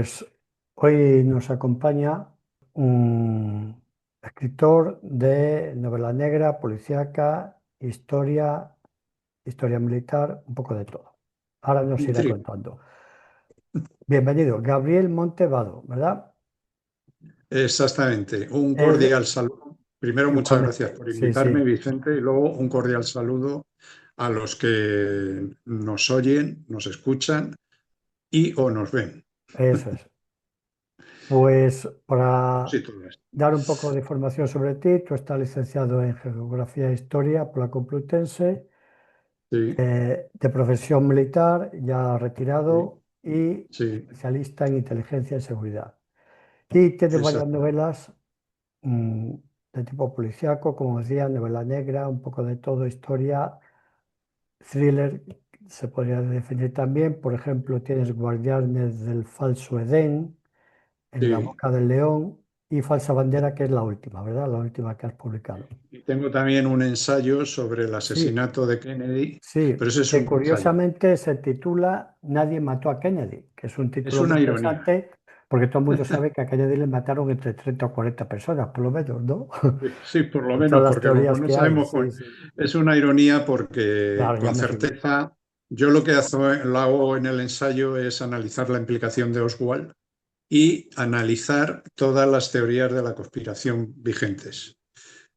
Pues hoy nos acompaña un escritor de novela negra, policíaca, historia militar, un poco de todo. Ahora nos irá Intriga. contando. Bienvenido, Gabriel Montevado, ¿verdad? Exactamente. Un Es cordial saludo. Primero, muchas gracias igualmente, por sí, invitarme, sí, Vicente, y luego un cordial saludo a los que nos oyen, nos escuchan y o nos ven. eso es. Pues para Sí, todo esto. dar un poco de información sobre ti, tú estás licenciado en Geografía e Historia por la Complutense. Sí, De profesión militar, ya sí, retirado y sí, especialista en inteligencia y seguridad. Y tiene varias exacto. novelas mm, de tipo policíaco, como decía, novela negra, un poco de todo, historia, thriller, se podría definir también. Por ejemplo, tienes Guardianes del Falso Edén, En la Sí. Boca del León y Falsa Bandera, que es la última, ¿verdad? La última que has publicado. Y tengo también un ensayo sobre el Sí, asesinato de Kennedy, sí, pero ese es que un ensayo. curiosamente se titula Nadie mató a Kennedy, que es un Es título muy una ironía. interesante porque todo el mundo sabe que a Kennedy le mataron entre 30 o 40 personas, por lo menos, ¿no? Sí, sí, por lo Por todas menos, las porque como teorías no que hay, sabemos, sí, sí. es una ironía porque Claro, ya con me figuro. certeza yo lo hago en el ensayo es analizar la implicación de Oswald y analizar todas las teorías de la conspiración vigentes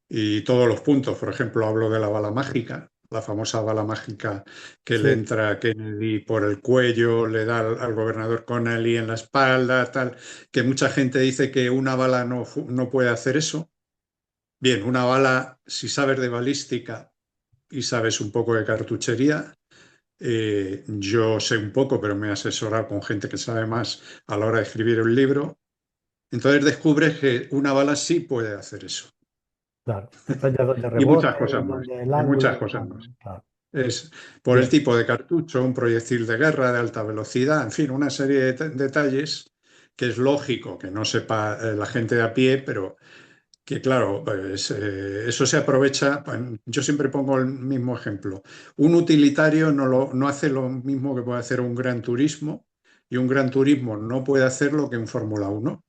y todos los puntos. Por ejemplo, hablo de la bala mágica, la famosa bala mágica que le Sí, entra a Kennedy por el cuello, le da al gobernador Connally en la espalda, tal, que mucha gente dice que una bala no puede hacer eso. Bien, una bala, si sabes de balística y sabes un poco de cartuchería, yo sé un poco, pero me he asesorado con gente que sabe más a la hora de escribir un libro. Entonces descubres que una bala sí puede hacer eso. claro. Depende de dónde Y muchas rebote y cosas más. dónde el Y muchas ángulo, cosas claro, más. claro. Es por el Bien, tipo de cartucho, un proyectil de guerra de alta velocidad, en fin, una serie de detalles que es lógico que no sepa la gente de a pie, pero que claro, pues, eso se aprovecha. Yo siempre pongo el mismo ejemplo. Un utilitario no hace lo mismo que puede hacer un gran turismo y un gran turismo no puede hacer lo que un Fórmula Uno.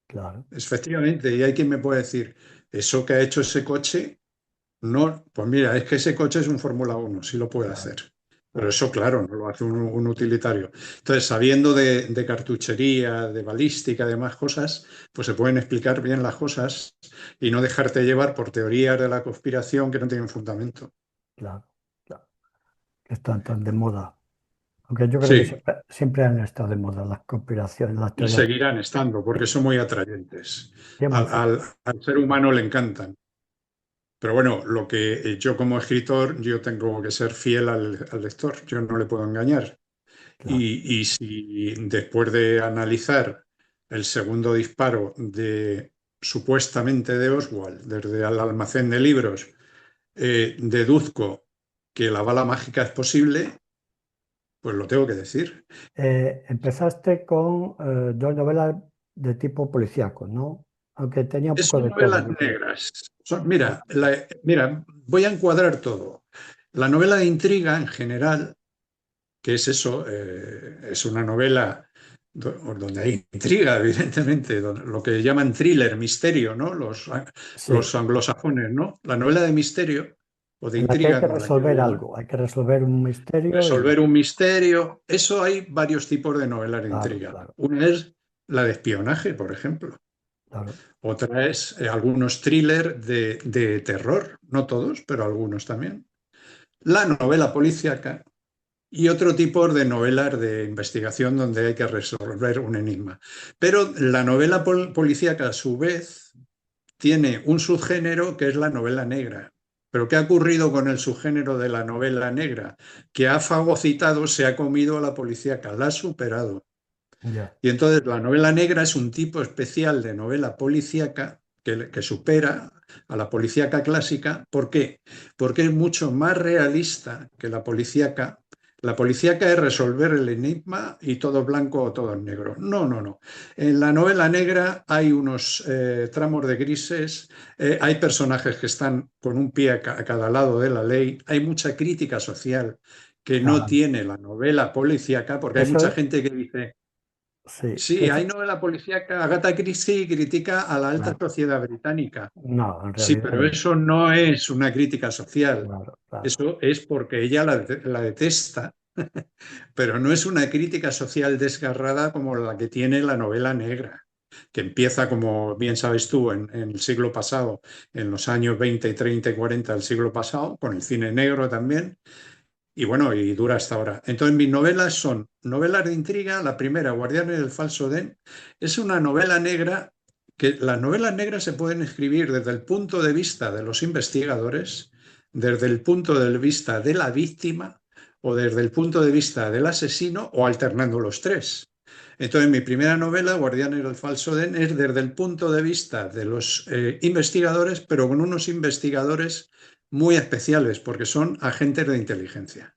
claro, Efectivamente, y hay quien me puede decir, eso que ha hecho ese coche, no, pues mira, es que ese coche es un Fórmula Uno, sí lo puede claro, hacer. Pero claro, eso, claro, no lo hace un utilitario. Entonces, sabiendo de cartuchería, de balística, de más cosas, pues se pueden explicar bien las cosas y no dejarte llevar por teorías de la conspiración que no tienen fundamento. claro, claro. Que están tan de moda. Aunque yo creo que Sí, siempre han estado de moda las conspiraciones, las y teorías. seguirán estando porque son muy atrayentes. ¿Qué Al, más? al- al ser humano le encantan. Pero bueno, lo que yo como escritor, yo tengo que ser fiel al lector, yo no le puedo engañar. Claro. Y si después de analizar el segundo disparo de supuestamente de Oswald desde el almacén de libros, deduzco que la bala mágica es posible, pues lo tengo que decir. Empezaste con dos novelas de tipo policíaco, ¿no? Aunque tenía un poco Son de todo, novelas yo creo. negras. Voy a encuadrar todo. La novela de intriga en general, que es eso, es una novela donde hay intriga, evidentemente, lo que llaman thriller, misterio, ¿no? Los Sí, anglosajones, ¿no? La novela de misterio o de en la que hay intriga, que como la quiero resolver llamar, algo, hay que resolver un misterio y... resolver un misterio, eso hay varios tipos de novelas de Claro, intriga. claro, Una es la de espionaje, por ejemplo. claro. Otra es algunos thrillers de terror, no todos, pero algunos también. La novela policíaca y otro tipo de novelas de investigación donde hay que resolver un enigma. Pero la novela policíaca, a su vez, tiene un subgénero que es la novela negra. ¿Pero qué ha ocurrido con el subgénero de la novela negra? Que ha fagocitado, se ha comido a la policíaca, la ha superado. Ya. Y entonces la novela negra es un tipo especial de novela policíaca que supera a la policíaca clásica. ¿Por qué? Porque es mucho más realista que la policíaca. La policíaca es resolver el enigma y todo es blanco o todo es negro. No, no, no. En la novela negra hay unos tramos de grises, hay personajes que están con un pie a cada lado de la ley, hay mucha crítica social que no Claro. tiene la novela policíaca, porque hay mucha Eso, gente que dice, Sí, Sí, hay novela policíaca. Agatha Christie critica a la alta claro. sociedad británica. No, en Sí, realidad pero no. eso no es una crítica social. Claro, claro, Eso es porque ella la detesta, pero no es una crítica social desgarrada como la que tiene la novela negra, que empieza, como bien sabes tú, en el siglo pasado, en los años 20, 30 y 40 del siglo pasado, con el cine negro también, y bueno, y dura hasta ahora. Entonces, mis novelas son novelas de intriga. La primera, Guardianes del Falso Den, es una novela negra que las novelas negras se pueden escribir desde el punto de vista de los investigadores, desde el punto de vista de la víctima o desde el punto de vista del asesino o alternando los tres. Entonces, mi primera novela, Guardianes del Falso Den, es desde el punto de vista de los investigadores, pero con unos investigadores muy especiales, porque son agentes de inteligencia.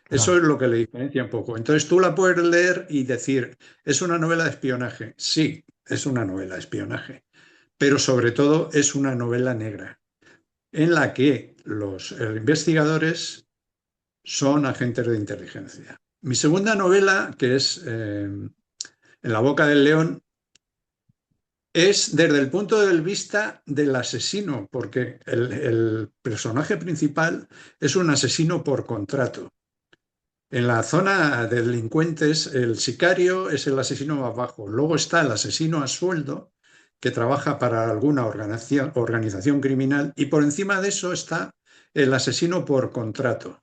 Eso claro, es lo que le diferencia un poco. Entonces tú la puedes leer y decir, ¿es una novela de espionaje? Sí, es una novela de espionaje, pero sobre todo es una novela negra, en la que los investigadores son agentes de inteligencia. Mi segunda novela, que es En la boca del león, es desde el punto de vista del asesino, porque el personaje principal es un asesino por contrato. En la zona de delincuentes, el sicario es el asesino más bajo. Luego está el asesino a sueldo, que trabaja para alguna organización criminal, y por encima de eso está el asesino por contrato,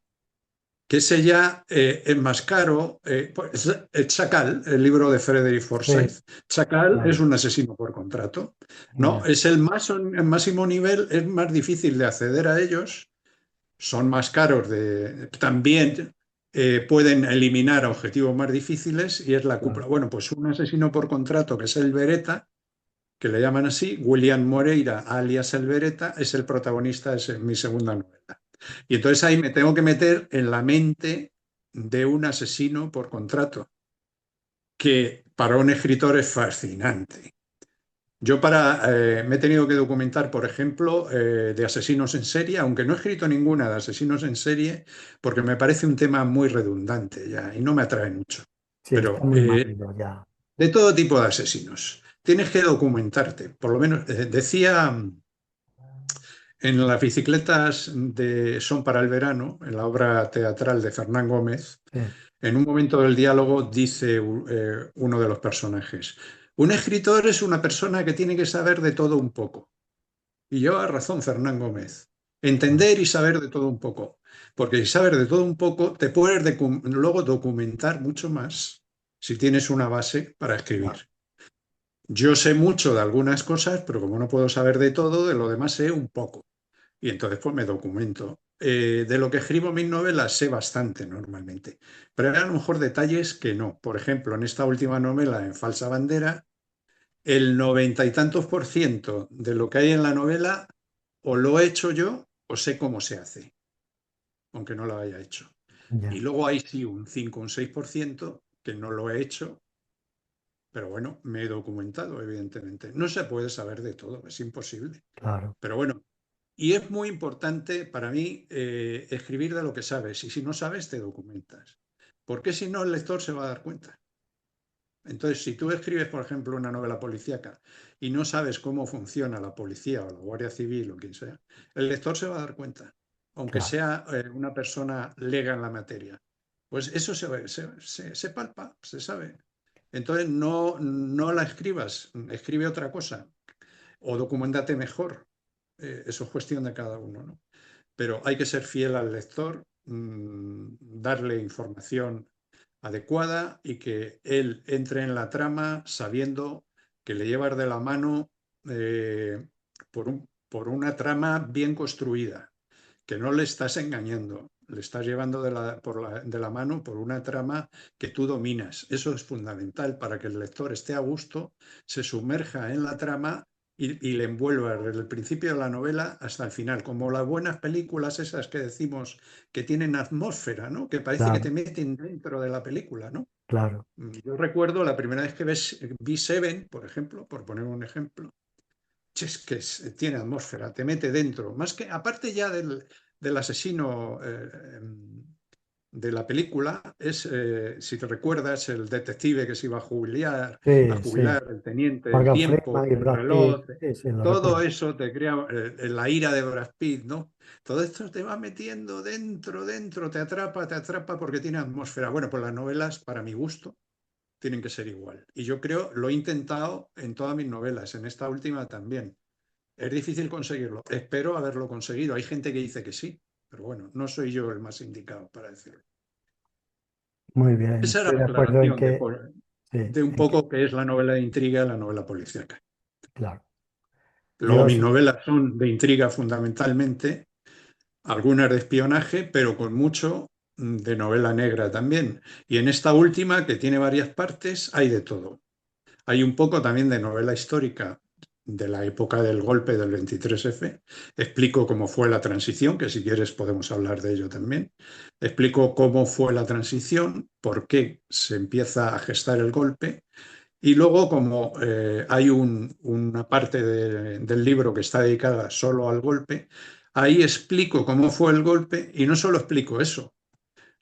que ese ya es más caro. Pues, Chacal, el libro de Frederick sí, Forsyth. Chacal es claro, un asesino por contrato. No, ya, es el máximo nivel, es más difícil de acceder a ellos, son más caros también pueden eliminar a objetivos más difíciles y es la claro, cúpula. Bueno, pues un asesino por contrato que es el Beretta, que le llaman así, William Moreira, alias el Beretta, es el protagonista de mi segunda novela. Y entonces ahí me tengo que meter en la mente de un asesino por contrato, que para un escritor es fascinante. Me he tenido que documentar, por ejemplo, de asesinos en serie, aunque no he escrito ninguna de asesinos en serie, porque me parece un tema muy redundante ya y no me atrae mucho. sí, está Pero muy manido ya. de todo tipo de asesinos. Tienes que documentarte. Por lo menos decía en las bicicletas Son para el verano, en la obra teatral de Fernán Gómez, Sí, en un momento del diálogo dice uno de los personajes: un escritor es una persona que tiene que saber de todo un poco. Y lleva razón Fernán Gómez. claro, Entender y saber de todo un poco. Porque si sabes de todo un poco, te puedes luego documentar mucho más si tienes una base para claro, escribir. Yo sé mucho de algunas cosas, pero como no puedo saber de todo, de lo demás sé un poco. Y entonces pues me documento. De lo que escribo en mis novelas sé bastante normalmente, pero hay a lo mejor detalles que no. Por ejemplo, en esta última novela, En falsa bandera, el 90 y tantos % de lo que hay en la novela o lo he hecho yo o sé cómo se hace, aunque no lo haya hecho. Y ya, luego hay sí un 5 o un 6% que no lo he hecho, pero bueno, me he documentado, evidentemente. No se puede saber de todo, es imposible. claro, Pero bueno, y es muy importante para mí escribir de lo que sabes. Y si no sabes, te documentas. Porque si no, el lector se va a dar cuenta. Entonces, si tú escribes, por ejemplo, una novela policíaca y no sabes cómo funciona la policía o la Guardia Civil o quien sea, el lector se va a dar cuenta, aunque claro, sea una persona lega en la materia. Pues eso se palpa, se sabe. Entonces, no la escribas, escribe otra cosa o documentate mejor. Eso es cuestión de cada uno, ¿no? Pero hay que ser fiel al lector, darle información adecuada y que él entre en la trama sabiendo que le llevas de la mano por una trama bien construida, que no le estás engañando, le estás llevando de la mano por una trama que tú dominas. Eso es fundamental para que el lector esté a gusto, se sumerja en la trama y le envuelva desde el principio de la novela hasta el final, como las buenas películas esas que decimos que tienen atmósfera, ¿no? Que parece que te claro, meten dentro de la película, ¿no? claro, Yo recuerdo la primera vez que vi Seven, por ejemplo, por poner un ejemplo, es que tiene atmósfera, te mete dentro, más que aparte ya del asesino de la película es, si te recuerdas, el detective que se iba a Sí, sí. jubilar, el teniente, el Morgan tiempo, Freeman y el Brad Pitt. reloj, Sí, sí, lo todo recuerdo. eso te crea la ira de Brad Pitt, ¿no? Todo esto te va metiendo dentro, dentro, te atrapa porque tiene atmósfera. Bueno, pues las novelas, para mi gusto, tienen que ser igual. Y yo creo, lo he intentado en todas mis novelas, en esta última también. Es difícil conseguirlo. Espero haberlo conseguido. Hay gente que dice que sí, pero bueno, no soy yo el más indicado para decirlo. Muy bien. Esa era Estoy la de acuerdo en aclaración que, sí, de un en que, poco qué es la novela de intriga, la novela policíaca. claro. Luego Yo mis sí, novelas son de intriga fundamentalmente, algunas de espionaje, pero con mucho de novela negra también. Y en esta última, que tiene varias partes, hay de todo. Hay un poco también de novela histórica de la época del golpe del 23F. Explico cómo fue la transición, que si quieres podemos hablar de ello también. Explico cómo fue la transición, por qué se empieza a gestar el golpe. Y luego, como hay una parte del libro que está dedicada solo al golpe, ahí explico cómo fue el golpe y no solo explico eso.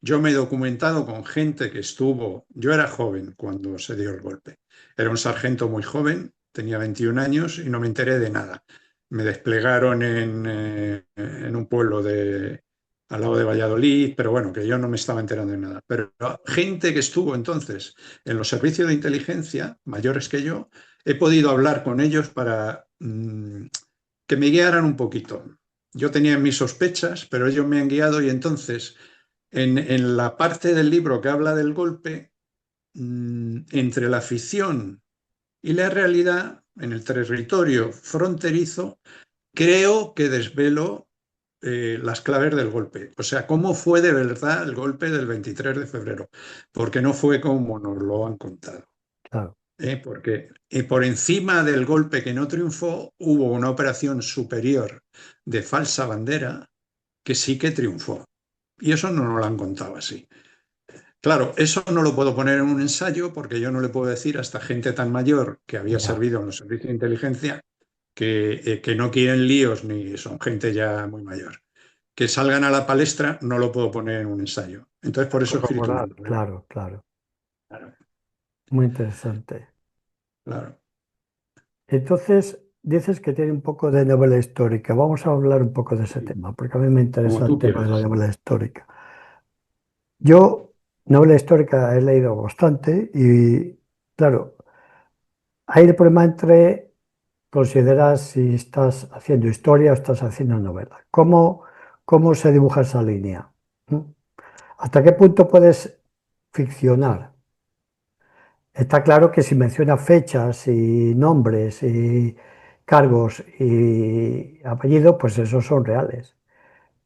Yo me he documentado con gente que estuvo, yo era joven cuando se dio el golpe, era un sargento muy joven, tenía 21 años y no me enteré de nada. Me desplegaron en un pueblo al lado de Valladolid, pero bueno, que yo no me estaba enterando de nada. Pero gente que estuvo entonces en los servicios de inteligencia, mayores que yo, he podido hablar con ellos para que me guiaran un poquito. Yo tenía mis sospechas, pero ellos me han guiado y entonces en la parte del libro que habla del golpe, entre la ficción y la realidad, en el territorio fronterizo, creo que desvelo las claves del golpe. O sea, cómo fue de verdad el golpe del 23 de febrero, porque no fue como nos lo han contado. claro, Porque por encima del golpe que no triunfó, hubo una operación superior de falsa bandera que sí que triunfó. Y eso no nos lo han contado así. Claro, eso no lo puedo poner en un ensayo porque yo no le puedo decir a esta gente tan mayor que había ya, servido en los servicios de inteligencia que no quieren líos ni son gente ya muy mayor. Que salgan a la palestra no lo puedo poner en un ensayo. Entonces por eso he escrito una corroborar, novela. claro, claro. Claro, Muy interesante. claro. Entonces, dices que tiene un poco de novela histórica. Vamos a hablar un poco de ese Sí, tema, porque a mí me como interesa el tú tema de la quieras. novela histórica. Yo, novela histórica he leído bastante y, claro, ahí el problema entre consideras si estás haciendo historia o estás haciendo novela. ¿Cómo se dibuja esa línea? ¿Mm? ¿Hasta qué punto puedes ficcionar? Está claro que si menciona fechas y nombres y cargos y apellidos, pues esos son reales.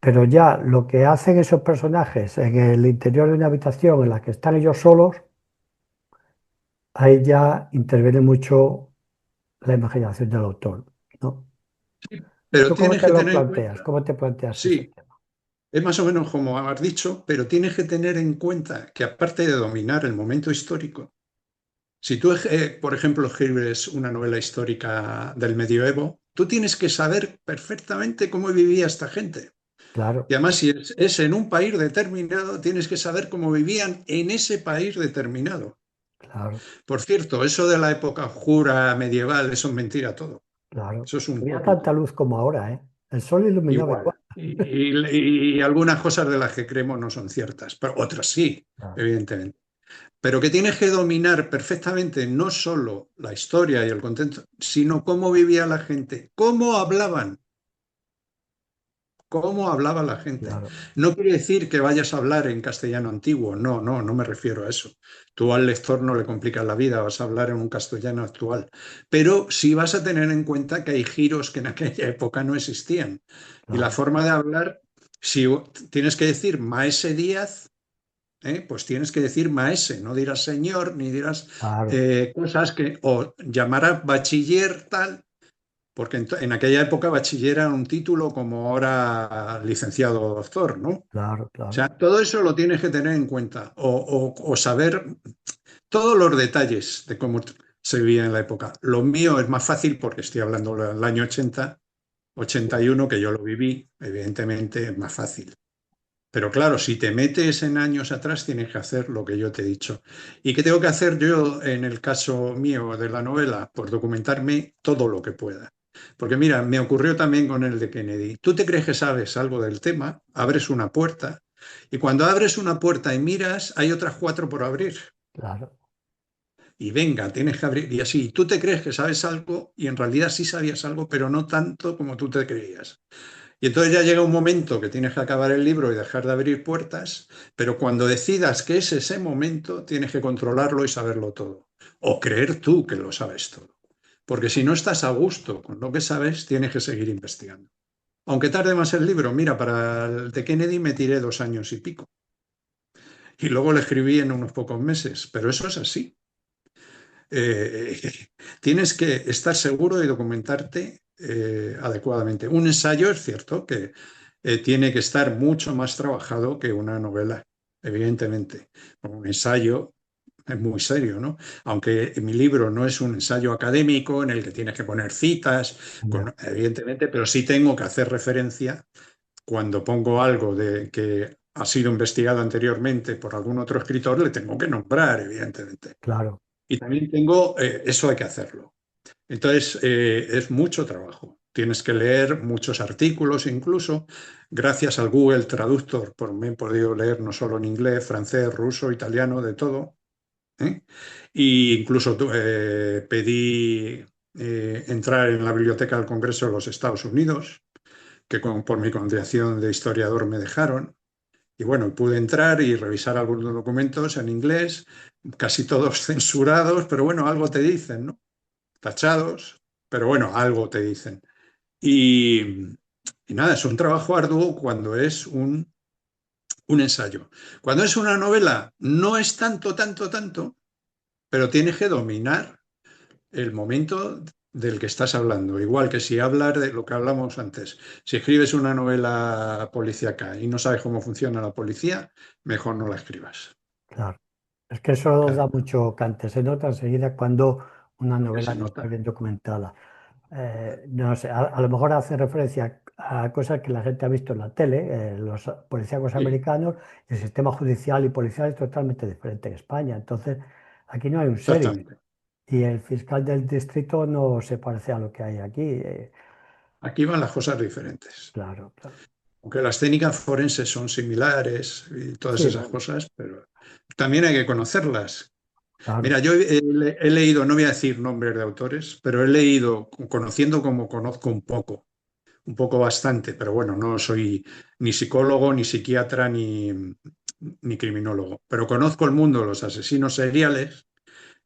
Pero ya lo que hacen esos personajes en el interior de una habitación en la que están ellos solos, ahí ya interviene mucho la imaginación del autor, ¿no? Pero ¿Tú cómo tienes te que lo tener en planteas? cuenta, ¿Cómo te planteas ese sí, tema? es más o menos como has dicho, pero tienes que tener en cuenta que aparte de dominar el momento histórico, si tú, por ejemplo, escribes una novela histórica del medioevo, tú tienes que saber perfectamente cómo vivía esta gente. Y Claro, además, si es en un país determinado, tienes que saber cómo vivían en ese país determinado. claro, Por cierto, eso de la época oscura medieval, eso es mentira todo. claro. Eso es un Había tanta tópico. luz como ahora, ¿eh? El sol iluminaba igual. Igual. Y algunas cosas de las que creemos no son ciertas, pero otras sí, Claro, evidentemente. Pero que tienes que dominar perfectamente no solo la historia y el contexto, sino cómo vivía la gente, cómo hablaba la gente. claro, No quiere decir que vayas a hablar en castellano antiguo, no, no, no me refiero a eso. Tú al lector no le complicas la vida, vas a hablar en un castellano actual, pero sí vas a tener en cuenta que hay giros que en aquella época no existían. Y la claro, forma de hablar, si tienes que decir Maese Díaz, pues tienes que decir maese, no dirás señor, ni dirás claro, cosas que, o llamarás bachiller tal, porque en aquella época bachiller era un título como ahora licenciado o doctor, ¿no? O claro, sea, claro, todo eso lo tienes que tener en cuenta o saber todos los detalles de cómo se vivía en la época. Lo mío es más fácil porque estoy hablando del año 80, sí, 81, que yo lo viví, evidentemente es más fácil. Pero claro, si te metes en años atrás, tienes que hacer lo que yo te he dicho. ¿Y qué tengo que hacer yo en el caso mío de la novela? Pues documentarme todo lo que pueda. Porque mira, me ocurrió también con el de Kennedy. Tú te crees que sabes algo del tema, abres una puerta, y cuando abres una puerta y miras, hay otras cuatro por abrir. claro, Y venga, tienes que abrir. Y así, tú te crees que sabes algo y en realidad sí sabías algo, pero no tanto como tú te creías. Y entonces ya llega un momento que tienes que acabar el libro y dejar de abrir puertas, pero cuando decidas que es ese momento, tienes que controlarlo y saberlo todo. O creer tú que lo sabes todo. Porque si no estás a gusto con lo que sabes, tienes que seguir investigando. Aunque tarde más el libro, mira, para el de Kennedy me tiré 2 años y pico. Y luego lo escribí en unos pocos meses, pero eso es así. Eh, tienes que estar seguro de documentarte adecuadamente. Un ensayo es cierto que tiene que estar mucho más trabajado que una novela, evidentemente. Un ensayo es muy serio, ¿no? Aunque mi libro no es un ensayo académico en el que tienes que poner citas, ya, evidentemente, pero sí tengo que hacer referencia cuando pongo algo de que ha sido investigado anteriormente por algún otro escritor, le tengo que nombrar, evidentemente. claro. Y también tengo, eso hay que hacerlo. Entonces, es mucho trabajo. Tienes que leer muchos artículos, incluso gracias al Google Traductor, por me he podido leer no solo en inglés, francés, ruso, italiano, de todo. ¿Eh? Y incluso pedí entrar en la Biblioteca del Congreso de los Estados Unidos, que por mi condición de historiador me dejaron. Y bueno, pude entrar y revisar algunos documentos en inglés, casi todos censurados, pero bueno, algo te dicen, ¿no? Tachados, pero bueno, algo te dicen. Y, y nada, es un trabajo arduo cuando es un ensayo. Cuando es una novela, no es tanto, tanto, tanto, pero tienes que dominar el momento del que estás hablando. Igual que si hablas de lo que hablamos antes. Si escribes una novela policíaca y no sabes cómo funciona la policía, mejor no la escribas. Claro. Es que eso da Claro, mucho cante. Se nota enseguida cuando una porque novela se no está nota. bien documentada. No sé, a lo mejor hace referencia a cosas que la gente ha visto en la tele, los policíacos Sí, americanos, y el sistema judicial y policial es totalmente diferente en España. Entonces, aquí no hay un sheriff exactamente. y el fiscal del distrito no se parece a lo que hay aquí. Aquí van las cosas diferentes. Claro, claro. Aunque las técnicas forenses son similares y todas Sí, esas bueno, cosas, pero también hay que conocerlas. claro, Mira, yo he leído, no voy a decir nombres de autores, pero he leído, conociendo como conozco un poco bastante, pero bueno, no soy ni psicólogo, ni psiquiatra, ni criminólogo, pero conozco el mundo de los asesinos seriales.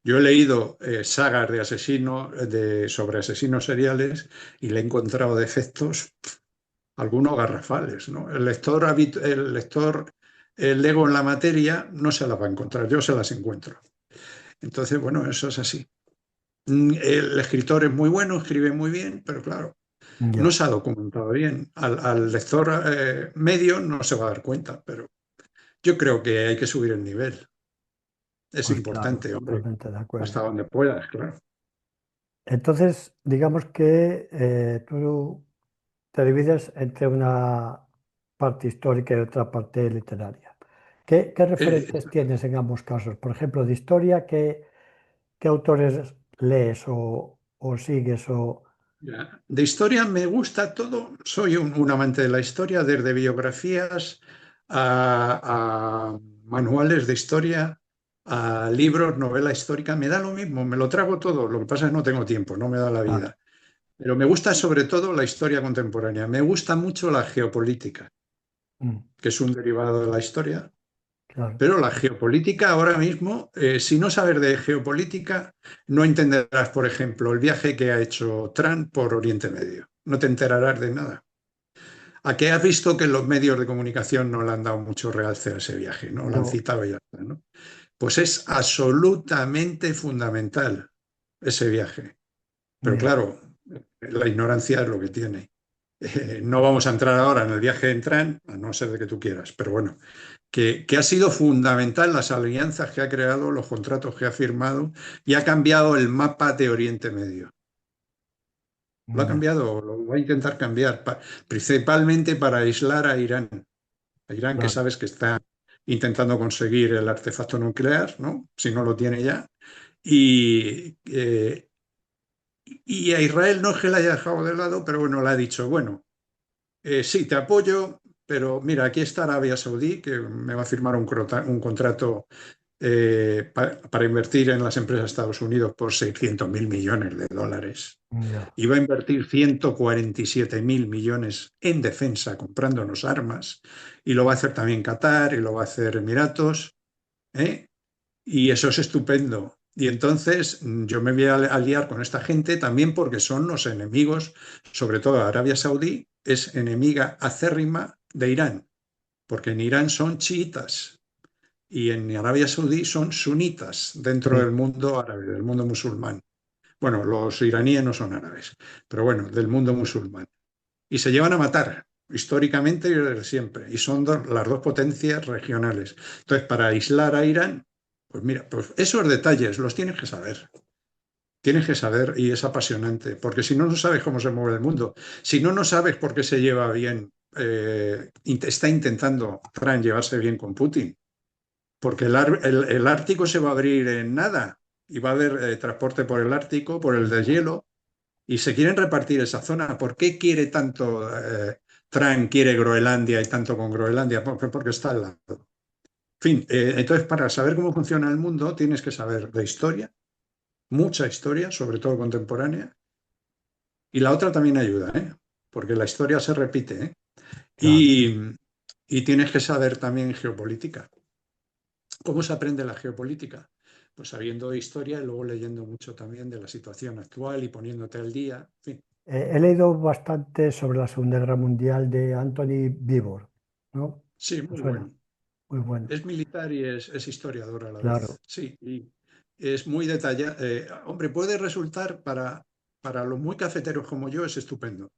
Yo he leído sagas de asesinos, sobre asesinos seriales y le he encontrado defectos, algunos garrafales, ¿no? El lector el lego en la materia no se las va a encontrar, yo se las encuentro. Entonces, bueno, eso es así. El escritor es muy bueno, escribe muy bien, pero claro, no ya, se ha documentado bien. Al lector medio no se va a dar cuenta, pero yo creo que hay que subir el nivel. Es pues claro, importante, hombre, totalmente de hasta acuerdo. donde puedas, claro. Entonces, digamos que tú te divides entre una parte histórica y otra parte literaria. ¿Qué Eh, referentes tienes en ambos casos? Por ejemplo, de historia, ¿qué autores lees o sigues? Ya. De historia me gusta todo. Soy un amante de la historia, desde biografías a manuales de historia, a libros, novela histórica. Me da lo mismo, me lo trago todo. Lo que pasa es que no tengo tiempo, no me da la Claro, vida. Pero me gusta sobre todo la historia contemporánea. Me gusta mucho la geopolítica, mm, que es un derivado de la historia. claro, Pero la geopolítica ahora mismo, si no sabes de geopolítica, no entenderás, por ejemplo, el viaje que ha hecho Trump por Oriente Medio. No te enterarás de nada. ¿A qué has visto que los medios de comunicación no le han dado mucho realce a ese viaje? ¿No? Lo han no, citado y ya está, ¿no? Pues es absolutamente fundamental ese viaje. Pero ya, claro, la ignorancia es lo que tiene. No vamos a entrar ahora en el viaje en Trump, a no ser de que tú quieras, pero bueno, que ha sido fundamental las alianzas que ha creado, los contratos que ha firmado y ha cambiado el mapa de Oriente Medio. Lo ha ya, cambiado, lo va a intentar cambiar, principalmente para aislar a Irán. A Irán, que claro. sabes que está intentando conseguir el artefacto nuclear, ¿no? Si no lo tiene ya. Y, y a Israel no es que la haya dejado de lado, pero bueno, le ha dicho, bueno, sí, te apoyo, pero mira, aquí está Arabia Saudí, que me va a firmar un contrato para invertir en las empresas de Estados Unidos por 600.000 millones de dólares. Ya. Y va a invertir 147.000 millones en defensa comprándonos armas. Y lo va a hacer también Qatar y lo va a hacer Emiratos. ¿Eh? Y eso es estupendo. Y entonces yo me voy a aliar con esta gente también porque son los enemigos, sobre todo Arabia Saudí, es enemiga acérrima de Irán, porque en Irán son chiitas y en Arabia Saudí son sunitas dentro del Sí, mundo árabe, del mundo musulmán. Bueno, los iraníes no son árabes, pero bueno, del mundo musulmán. Y se llevan a matar, históricamente y desde siempre. Y son las dos potencias regionales. Entonces, para aislar a Irán, pues mira, pues esos detalles los tienes que saber. Tienes que saber y es apasionante, porque si no, no sabes cómo se mueve el mundo. Si no, no sabes por qué se lleva bien, está intentando Trump llevarse bien con Putin, porque el Ártico se va a abrir en nada y va a haber transporte por el Ártico, por el deshielo, y se quieren repartir esa zona. ¿Por qué quiere tanto Trump, quiere Groenlandia y tanto con Groenlandia? Porque está al lado. En fin, entonces para saber cómo funciona el mundo tienes que saber de historia, mucha historia, sobre todo contemporánea, y la otra también ayuda, ¿eh? Porque la historia se repite, ¿eh? claro. Y tienes que saber también geopolítica. ¿Cómo se aprende la geopolítica? Pues sabiendo de historia y luego leyendo mucho también de la situación actual y poniéndote al día. En fin, He leído bastante sobre la Segunda Guerra Mundial de Anthony Beevor, ¿no? sí, ¿Te muy suena? bueno. Muy bueno, Es militar y es historiador a la claro. vez. Sí, y es muy detallado. Hombre, puede resultar para los muy cafeteros como yo es estupendo,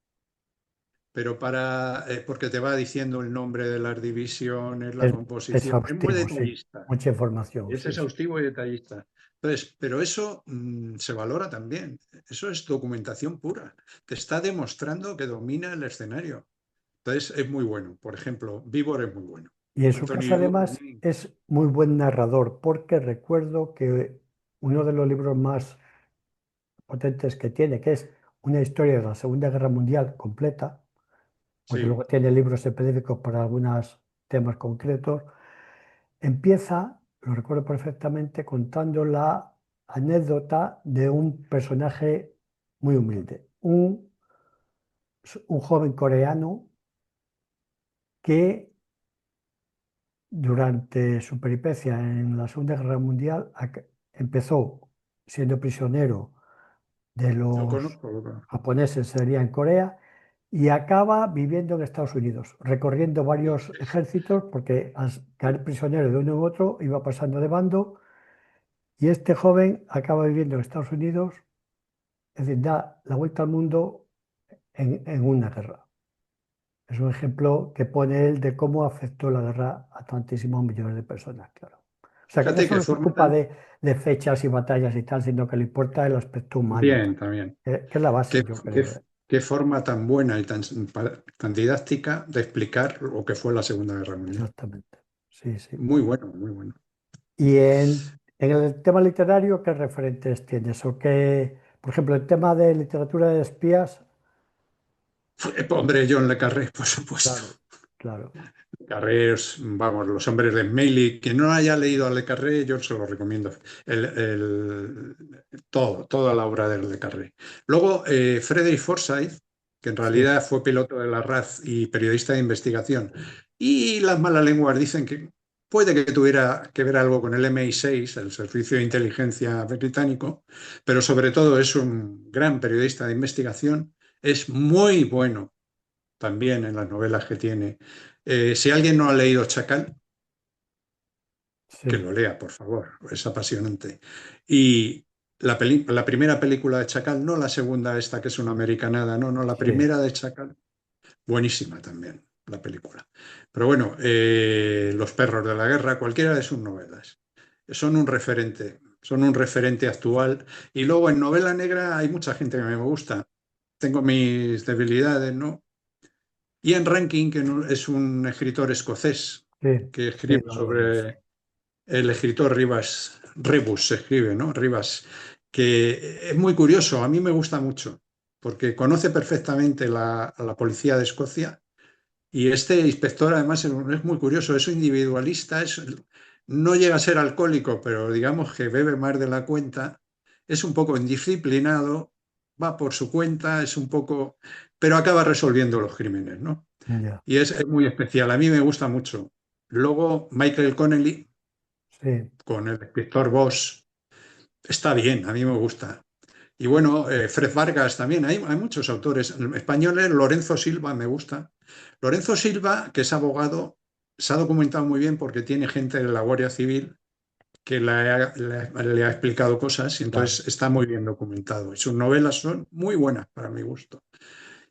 pero porque te va diciendo el nombre de las divisiones, la Es composición, es muy exhaustivo, sí. detallista, Mucha información, es sí, sí. exhaustivo y detallista. Entonces, pero eso se valora también. Eso es documentación pura. Te está demostrando que domina el escenario. Entonces, es muy bueno. Por ejemplo, Víbor es muy bueno. Y en su Anthony caso, Víbor, a además, mí, es muy buen narrador, porque recuerdo que uno de los libros más potentes que tiene, que es una historia de la Segunda Guerra Mundial completa, porque sí. luego tiene libros específicos para algunos temas concretos, empieza, lo recuerdo perfectamente, contando la anécdota de un personaje muy humilde, un joven coreano que durante su peripecia en la Segunda Guerra Mundial empezó siendo prisionero de Lo los conozco, lo conozco. japoneses, sería en Corea, y acaba viviendo en Estados Unidos, recorriendo varios ejércitos, porque al caer prisionero de uno u otro iba pasando de bando, y este joven acaba viviendo en Estados Unidos, es decir, da la vuelta al mundo en una guerra. Es un ejemplo que pone él de cómo afectó la guerra a tantísimos millones de personas, claro. O sea, que no Fíjate qué solo se forma ocupa tan de fechas y batallas y tal, sino que le importa el aspecto humano, bien también. que es la Qué, base, yo qué- creo. qué forma tan buena y tan didáctica de explicar lo que fue la Segunda Guerra Mundial. Exactamente. Sí, sí. Muy bueno, muy bueno. Y en el tema literario, ¿qué referentes tienes? O qué, por ejemplo, el tema de literatura de espías, Hombre, John Le Carré, por supuesto. claro, claro. Carrés, vamos, Los hombres de Meyli. Quien no haya leído a Le Carré, yo se lo recomiendo. Toda la obra de Le Carré. Luego, Frederick Forsyth, que en Sí, realidad fue piloto de la RAF y periodista de investigación. Y las malas lenguas dicen que puede que tuviera que ver algo con el MI6, el Servicio de Inteligencia británico, pero sobre todo es un gran periodista de investigación. Es muy bueno también en las novelas que tiene. Si alguien no ha leído Chacal, que sí, lo lea, por favor, es apasionante. Y la primera película de Chacal, no la segunda esta que es una americanada, no, no, la sí. primera de Chacal, buenísima también la película. Pero bueno, Los perros de la guerra, cualquiera de sus novelas, son un referente actual. Y luego en novela negra hay mucha gente que me gusta. Tengo mis debilidades, ¿no? Ian Rankin, que es un escritor escocés Sí, que sí, escribe lo es. sobre el escritor Rivas, Rebus se escribe, ¿no? Rivas, que es muy curioso, a mí me gusta mucho, porque conoce perfectamente a la policía de Escocia y este inspector además es muy curioso, es un individualista, no llega a ser alcohólico, pero digamos que bebe más de la cuenta, es un poco indisciplinado, va por su cuenta, es un poco, pero acaba resolviendo los crímenes, ¿no? Ya, Y es muy especial, a mí me gusta mucho. Luego, Michael Connelly, sí, con el inspector Boss, está bien, a mí me gusta. Y bueno, Fred Vargas también, hay muchos autores españoles, Lorenzo Silva me gusta. Lorenzo Silva, que es abogado, se ha documentado muy bien porque tiene gente de la Guardia Civil que le ha explicado cosas y claro. entonces está muy bien documentado. Y sus novelas son muy buenas para mi gusto.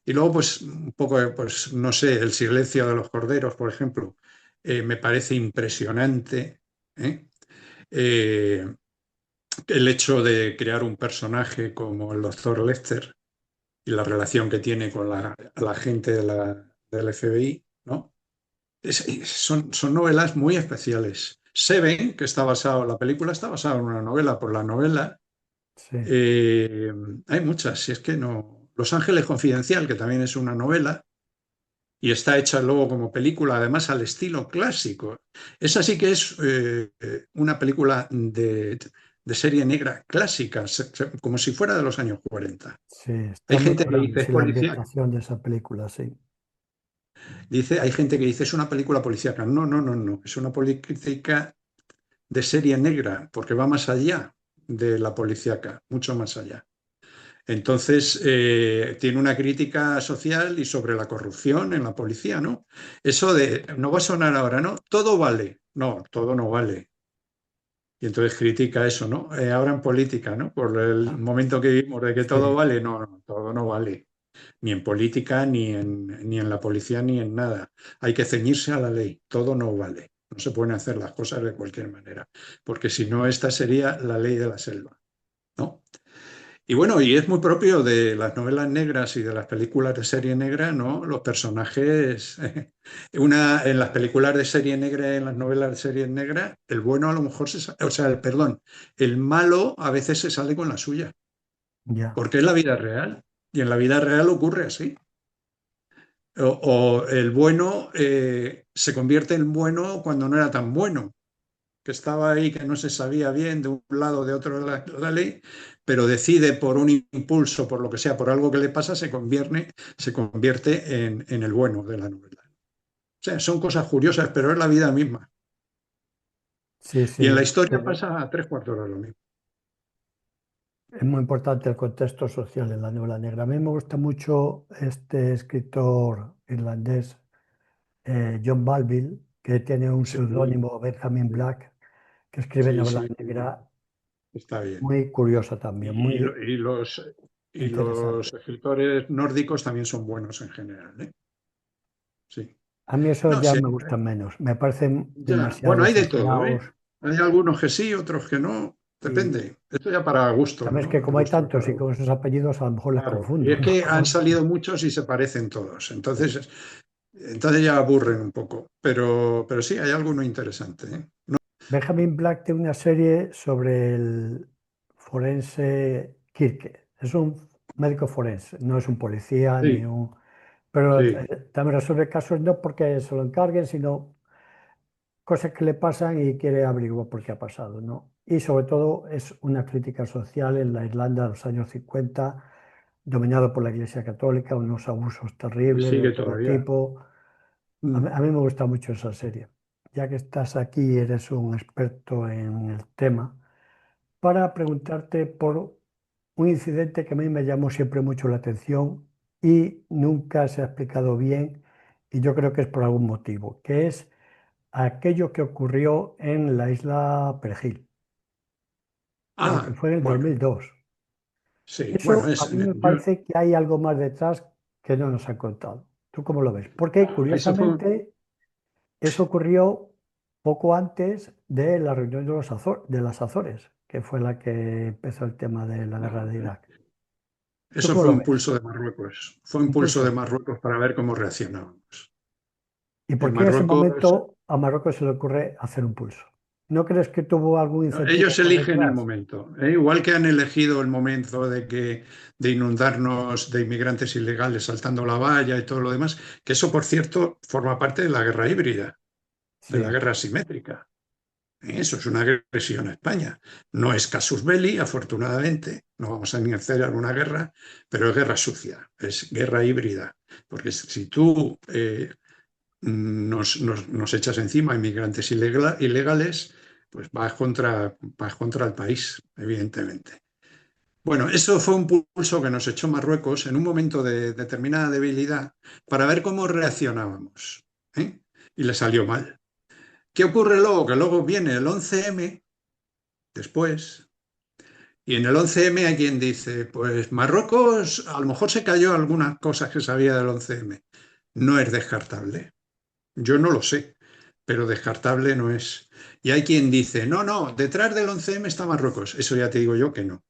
Y luego, pues, un poco, pues, no sé, El silencio de los corderos, por ejemplo, me parece impresionante. ¿Eh? Eh, el hecho de crear un personaje como el doctor Lester y la relación que tiene con la gente del FBI, ¿no? Son novelas muy especiales. Seven, que está basado, la película está basada en una novela, por la novela, Sí, eh, hay muchas, si es que no. Los Ángeles Confidencial, que también es una novela, y está hecha luego como película, además al estilo clásico. Esa sí que es una película de serie negra clásica, como si fuera de los años 40. sí, Hay está muy gente que currado, dice es sí, la policía, ambientación de esa película, sí. hay gente que dice es una película policíaca. No, no, no, no, es una política de serie negra, porque va más allá de la policíaca, mucho más allá. Entonces, tiene una crítica social y sobre la corrupción en la policía, ¿no? Eso de, no va a sonar ahora, ¿no? Todo vale. No, todo no vale. Y entonces critica eso, ¿no? Ahora en política, ¿no? Por el Ah, momento que vivimos de que todo sí, vale, no, no, todo no vale. Ni en política, ni en la policía, ni en nada. Hay que ceñirse a la ley. Todo no vale. No se pueden hacer las cosas de cualquier manera. Porque si no, esta sería la ley de la selva, ¿no? Y bueno, y es muy propio de las novelas negras y de las películas de serie negra, ¿no? Los personajes, en las películas de serie negra y en las novelas de serie negra, el bueno a lo mejor o sea, perdón, el malo a veces se sale con la suya, ya, porque es la vida real. Y en la vida real ocurre así. O el bueno se convierte en bueno cuando no era tan bueno, que estaba ahí, que no se sabía bien de un lado o de otro de la ley, pero decide por un impulso, por lo que sea, por algo que le pasa, se convierte en el bueno de la novela. O sea, son cosas curiosas, pero es la vida misma. sí, Y en la sí. historia pasa a tres cuartos de lo mismo. Es muy importante el contexto social en la novela negra. A mí me gusta mucho este escritor irlandés, John Balville, que tiene un Sí, seudónimo, Benjamin sí, Black, que escribe sí, novela sí, negra está bien. muy curiosa también, Y, y muy lo- y los, y los interesante. escritores nórdicos también son buenos en general, ¿eh? Sí. A mí eso No, ya sí, me gusta menos, me parecen ya. demasiado Bueno, hay de todo, exagerados. ¿eh? Hay algunos que sí, otros que no. Y Depende. Esto ya para gustos, sabes ¿no? que El como hay gusto de tantos cada y uno. con esos apellidos, a lo mejor les Claro. Y confundo. es que han salido muchos y se parecen todos. Entonces ya aburren un poco. Pero sí, hay alguno interesante, ¿eh? Benjamin Black tiene una serie sobre el forense Kirke. Es un médico forense, no es un policía ni Sí, un... Pero sí, también resuelve casos no porque se lo encarguen, sino cosas que le pasan y quiere averiguar por qué ha pasado, ¿no? Y sobre todo es una crítica social en la Irlanda de los años 50, dominado por la Iglesia Católica, unos abusos y terribles de sigue todo todavía. tipo. Mm. A mí me gusta mucho esa serie. Ya que estás aquí, eres un experto en el tema, para preguntarte por un incidente que a mí me llamó siempre mucho la atención y nunca se ha explicado bien, y yo creo que es por algún motivo, que es aquello que ocurrió en la isla Perejil, creo que Ah, fue en el bueno, 2002. sí, bueno, Eso a mí me parece que hay algo más detrás que no nos han contado. ¿Tú cómo lo ves? Porque eso fue, curiosamente eso ocurrió poco antes de la reunión de de las Azores, que fue la que empezó el tema de la guerra no, de Irak. ¿Tú Eso cómo fue lo un ves? pulso de Marruecos. Fue un Un pulso de pulso. Marruecos para ver cómo reaccionábamos. ¿Y En por qué en ese Marruecos, momento a Marruecos se le ocurre hacer un pulso? ¿No crees que tuvo algún incentivo ellos por eligen el detrás? momento, ¿eh? Igual que han elegido el momento de inundarnos de inmigrantes ilegales saltando la valla y todo lo demás, que eso, por cierto, forma parte de la guerra híbrida, de la Sí, guerra asimétrica. Eso es una agresión a España. No es casus belli, afortunadamente. No vamos a iniciar una guerra, pero es guerra sucia, es guerra híbrida. Porque si tú nos echas encima inmigrantes ilegales, pues vas contra el país, evidentemente. Bueno, eso fue un pulso que nos echó Marruecos en un momento de determinada debilidad para ver cómo reaccionábamos, ¿eh? Y le salió mal. ¿Qué ocurre luego? Que luego viene el 11M después, y en el 11M hay quien dice, pues Marruecos a lo mejor se cayó algunas cosas que sabía del 11M. No es descartable. Yo no lo sé, pero descartable no es. Y hay quien dice, no, no, detrás del 11M está Marruecos. Eso ya te digo yo que no.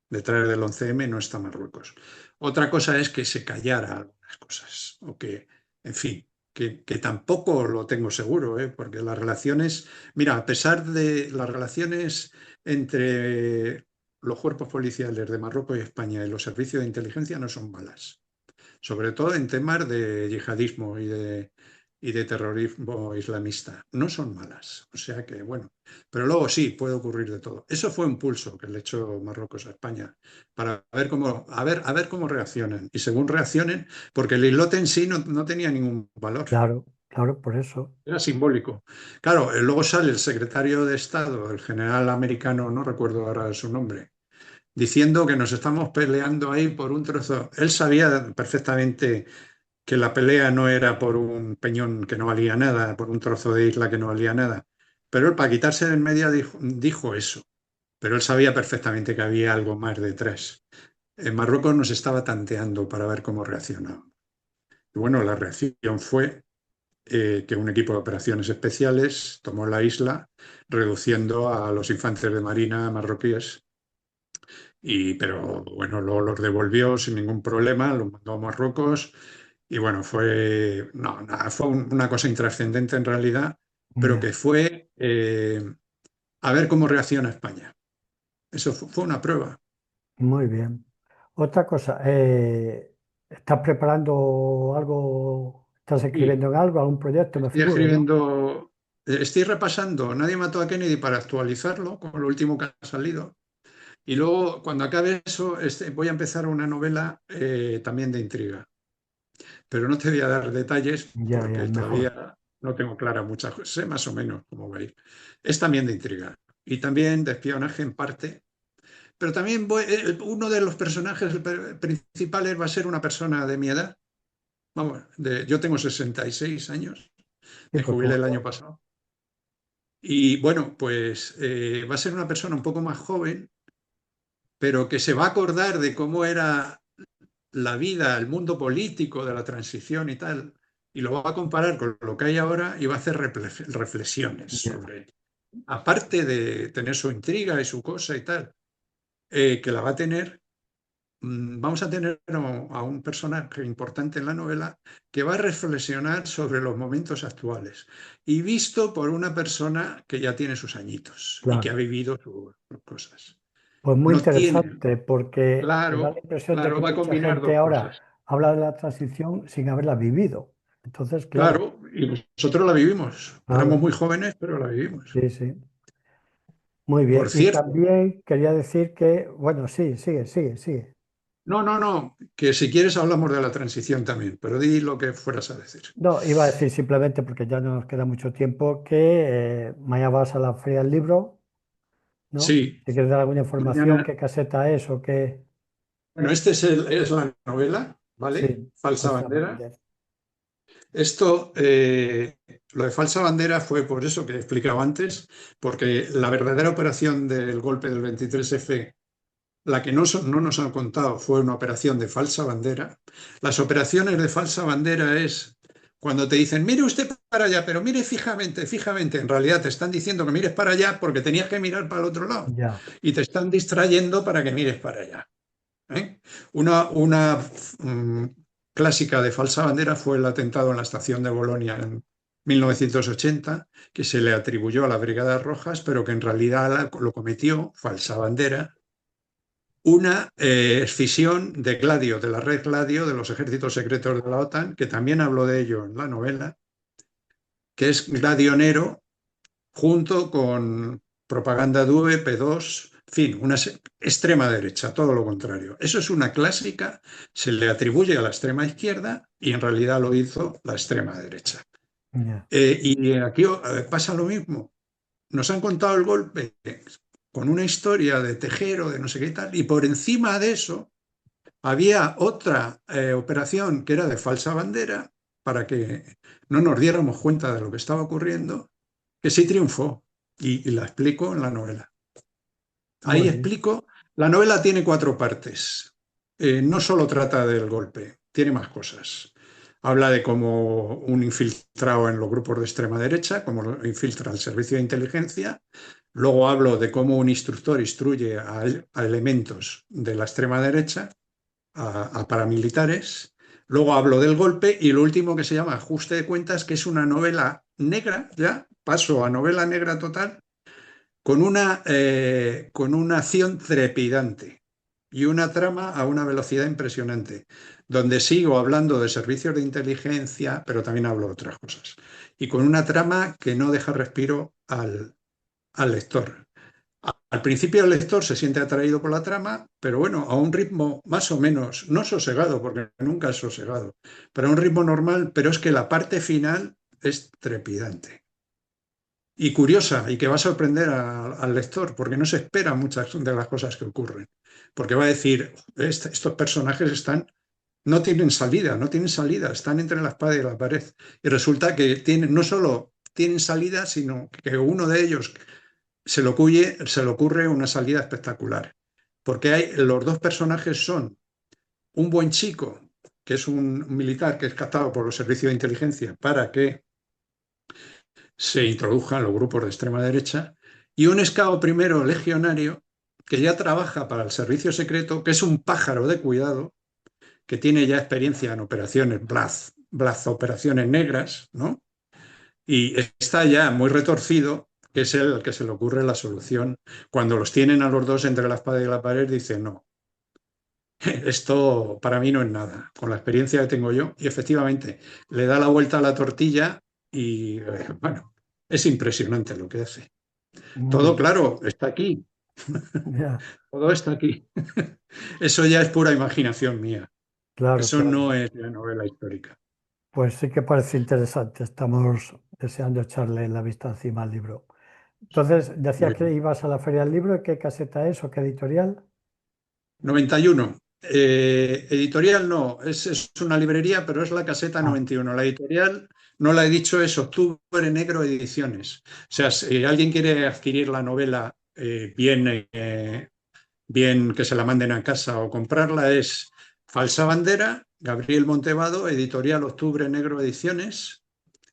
Detrás del 11M no está Marruecos. Otra cosa es que se callara algunas cosas, o que, en fin, que tampoco lo tengo seguro, ¿eh? Porque las relaciones, mira, a pesar de las relaciones entre los cuerpos policiales de Marruecos y España y los servicios de inteligencia no son malas, sobre todo en temas de yihadismo y de terrorismo islamista. No son malas, o sea que bueno, pero luego sí, puede ocurrir de todo. Eso fue un pulso que le echó Marruecos a España para ver cómo, a ver cómo reaccionan. Y según reaccionen, porque el islote en sí no tenía ningún valor. claro, claro, por eso. Era simbólico. Claro, luego sale el secretario de Estado, el general americano, no recuerdo ahora su nombre, diciendo que nos estamos peleando ahí por un trozo. Él sabía perfectamente que la pelea no era por un peñón que no valía nada, por un trozo de isla que no valía nada. Pero él, para quitarse de en medio, dijo eso. Pero él sabía perfectamente que había algo más detrás. En Marruecos nos estaba tanteando para ver cómo reaccionaba. Y bueno, la reacción fue que un equipo de operaciones especiales tomó la isla, reduciendo a los infantes de marina marroquíes. Pero bueno, luego los devolvió sin ningún problema, los mandó a Marruecos. Y bueno, fue, no, nada, fue una cosa intrascendente en realidad, pero Ya, que fue a ver cómo reacciona España. Eso fue una prueba. muy bien. Otra cosa, ¿estás preparando algo? ¿Estás Y escribiendo en algo, algún proyecto? Me estoy figuro, ¿no? escribiendo, estoy repasando Nadie mató a Kennedy para actualizarlo, con lo último que ha salido. Y luego, cuando acabe eso, voy a empezar una novela también de intriga. Pero no te voy a dar detalles Ya, ya, porque mejor. todavía no tengo clara muchas cosas. Sé más o menos cómo va a ir. Es también de intriga y también de espionaje en parte. Pero también uno de los personajes principales va a ser una persona de mi edad. Vamos, yo tengo 66 años, Sí, me pues jubilé como el año yo. pasado. Y bueno, pues va a ser una persona un poco más joven, pero que se va a acordar de cómo era la vida, el mundo político de la transición y tal, y lo va a comparar con lo que hay ahora y va a hacer reflexiones Ya. sobre, aparte de tener su intriga y su cosa y tal, que la va a tener, vamos a tener a un personaje importante en la novela que va a reflexionar sobre los momentos actuales y visto por una persona que ya tiene sus añitos y que ha Claro. vivido sus cosas. Pues muy No tiene, interesante porque me da la claro, impresión de claro, que va a mucha combinar gente dos ahora cosas. habla de la transición sin haberla vivido. Entonces, claro, Claro, y nosotros la vivimos. Éramos claro, muy jóvenes, pero la vivimos. sí, sí. Muy bien. Por Y cierto, también quería decir que, bueno, sí, sigue, sigue, sigue. no, no, no, que si quieres hablamos de la transición también, pero di lo que fueras a decir. No, iba a decir simplemente porque ya no nos queda mucho tiempo que mañana vas a la Feria del Libro, ¿no? Sí, Si quieres dar alguna información, mañana. qué caseta es o qué. Bueno, es la novela, ¿vale? Sí, Falsa Alza bandera. Bandera. Esto, lo de falsa bandera fue por eso que he explicado antes, porque la verdadera operación del golpe del 23F, la que no nos han contado, fue una operación de falsa bandera. Las operaciones de falsa bandera es cuando te dicen, mire usted para allá, pero mire fijamente, fijamente. En realidad te están diciendo que mires para allá porque tenías que mirar para el otro lado Ya, y te están distrayendo para que mires para allá. ¿eh? Una clásica de falsa bandera fue el atentado en la estación de Bolonia en 1980, que se le atribuyó a las Brigadas Rojas, pero que en realidad lo cometió, falsa bandera, una escisión de Gladio, de la red Gladio de los ejércitos secretos de la OTAN, que también habló de ello en la novela, que es Gladio Nero, junto con propaganda DUE, P2, en fin, una extrema derecha, todo lo contrario. Eso es una clásica, se le atribuye a la extrema izquierda y en realidad lo hizo la extrema derecha. Ya. Y aquí pasa lo mismo. Nos han contado el golpe con una historia de Tejero, de no sé qué tal, y por encima de eso había otra operación que era de falsa bandera para que no nos diéramos cuenta de lo que estaba ocurriendo, que sí triunfó y la explico en la novela. Ahí Muy bien. explico, la novela tiene 4 partes. No solo trata del golpe, tiene más cosas. Habla de cómo un infiltrado en los grupos de extrema derecha, cómo lo infiltra el servicio de inteligencia. Luego hablo de cómo un instructor instruye a elementos de la extrema derecha, a paramilitares. Luego hablo del golpe y lo último que se llama Ajuste de cuentas, que es una novela negra, ya paso a novela negra total, con una acción trepidante y una trama a una velocidad impresionante, donde sigo hablando de servicios de inteligencia, pero también hablo de otras cosas, y con una trama que no deja respiro al lector. Al principio el lector se siente atraído por la trama, pero bueno, a un ritmo más o menos, no sosegado, porque nunca es sosegado, pero a un ritmo normal, pero es que la parte final es trepidante y curiosa y que va a sorprender al lector, porque no se espera muchas de las cosas que ocurren, porque va a decir, estos personajes no tienen salida, no tienen salida, están entre la espada y la pared. Y resulta que no solo tienen salida, sino que uno de ellos se le ocurre una salida espectacular. Porque los dos personajes son un buen chico, que es un militar que es captado por los servicios de inteligencia para que se introduzcan los grupos de extrema derecha, y un escabo primero legionario que ya trabaja para el servicio secreto, que es un pájaro de cuidado, que tiene ya experiencia en operaciones operaciones negras, ¿no? Y está ya muy retorcido, que es el que se le ocurre la solución. Cuando los tienen a los dos entre la espada y la pared, dice, no, esto para mí no es nada, con la experiencia que tengo yo. Y efectivamente, le da la vuelta a la tortilla y, bueno, es impresionante lo que hace. Muy Todo, bien. claro, está aquí, Ya. todo está aquí. Eso ya es pura imaginación mía. Claro, Eso claro. no es la novela histórica. Pues sí que parece interesante. Estamos deseando echarle la vista encima al libro. Entonces, decías Muy que bien. ibas a la Feria del Libro. ¿Qué caseta es o qué editorial? 91. Editorial no, es una librería, pero es la caseta Ah, 91. La editorial, no la he dicho, es Octubre Negro Ediciones. O sea, si alguien quiere adquirir la novela bien que se la manden a casa o comprarla, es Falsa Bandera, Gabriel Montevado, Editorial Octubre Negro Ediciones.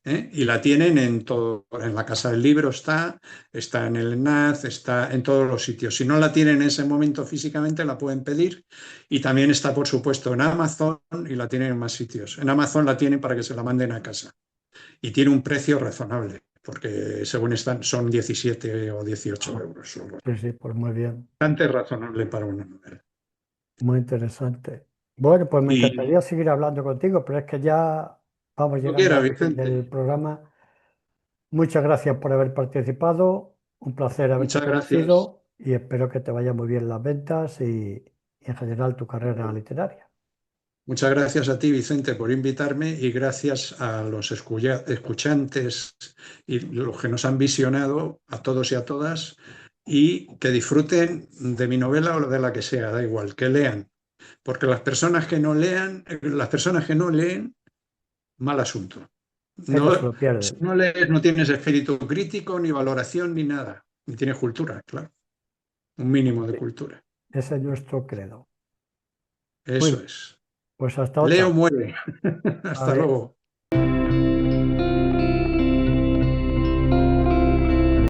Y la tienen en todo, en la Casa del Libro está en el ENAZ, está en todos los sitios. Si no la tienen en ese momento físicamente, la pueden pedir y también está, por supuesto, en Amazon y la tienen en más sitios. En Amazon la tienen para que se la manden a casa y tiene un precio razonable, porque según están son 17 o 18 euros. sí, sí, pues muy bien. Bastante razonable para una novela. Muy interesante. Bueno, pues me Y encantaría seguir hablando contigo, pero es que ya vamos como llegando quiera, al fin del Vicente, programa. Muchas gracias por haber participado. Un placer haberte muchas gracias. conocido y espero que te vaya muy bien las ventas y en general tu carrera literaria. Muchas gracias a ti, Vicente, por invitarme y gracias a los escuchantes y los que nos han visionado, a todos y a todas, y que disfruten de mi novela o de la que sea, da igual, que lean, porque las personas que no leen, mal asunto. Ellos se No, lo si pierden. no lees, no tienes espíritu crítico, ni valoración, ni nada, ni tienes cultura, claro, un mínimo de Sí, cultura. ese es nuestro credo. Muy Eso bien, es. pues hasta Leo otra. muere. Hasta Vale. luego.